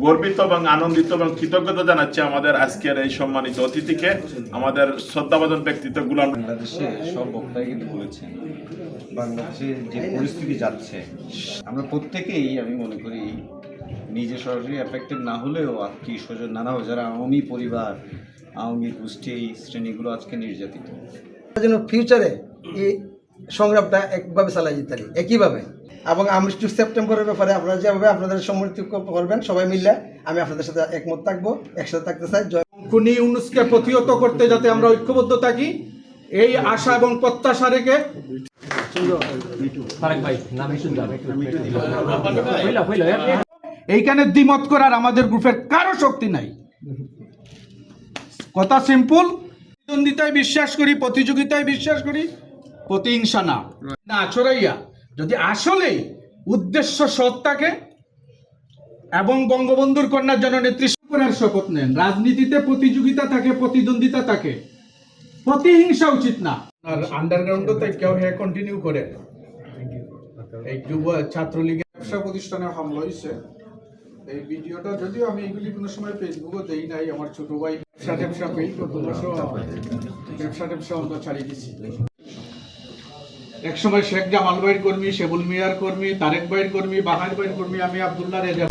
গর্বিত এবং আনন্দিত এবং কৃতজ্ঞতা জানাচ্ছি আমাদের আজকের এই সম্মানিত অতিথিকে, আমাদের শ্রদ্ধাভাজন ব্যক্তিত্ব গুলাম। বাংলাদেশে সব বক্তাই কিন্তু বলেছেন বাংলাদেশে যে পরিস্থিতি যাচ্ছে, আমরা প্রত্যেকেই আমি মনে করি নিজে সরাসরি এফেক্টেড না হলেও আত্মীয় স্বজন নানা যারা আওয়ামী পরিবার, আওয়ামী গোষ্ঠী, এই শ্রেণীগুলো আজকে নির্যাতিত। যেন ফিউচারে এই সংগ্রামটা একভাবে চালাই যেতে পারি একইভাবে। এবং আমি 2 সেপ্টেম্বরের ব্যাপারে আপনারা যেভাবে আপনাদের সম্মিলিত করবেন সবাই মিলে, আমি আপনাদের সাথে একমত থাকবো, একসাথে থাকতে চাই। খুনি ইউনূসকে প্রতিহত করতে যাতে আমরা ঐক্যবদ্ধ থাকি, এই আশা এবং প্রত্যাশা রেখে এইখানে দ্বিমত করার আমাদের গ্রুপের কারো শক্তি নাই। কথা সিম্পল, প্রতিদ্বন্দ্বিতায় বিশ্বাস করি, প্রতিযোগিতায় বিশ্বাস করি, প্রতিহিংসা না ছড়াইয়া যদি আসলেই উদ্দেশ্য সৎ থাকে এবং বঙ্গবন্ধুর কন্যার জননেত্রী করার শপথ নেন, রাজনীতিতে প্রতিযোগিতা থাকে, প্রতিদ্বন্দ্বিতা থাকে, প্রতিহিংসা উচিত না। আর আন্ডারগ্রাউন্ডও তাই কেউ কন্টিনিউ করে এই যুব ছাত্রলীগের ব্যবসা প্রতিষ্ঠানে হামলা হয়েছে। এই ভিডিওটা যদিও আমি এগুলি কোনো সময় ফেসবুকও দেই নাই, আমার ছোট ভাই ব্যবসা পেয়ে ব্যবসা আমরা ছাড়িয়ে দিচ্ছি। একসময় শেখ জামাল ভাইয়ের কর্মী, শেবুল মিয়ার কর্মী, তারেক ভাইয়ের কর্মী, বাহার ভাইয়ের কর্মী, আমি আব্দুল্লাহ রেজা।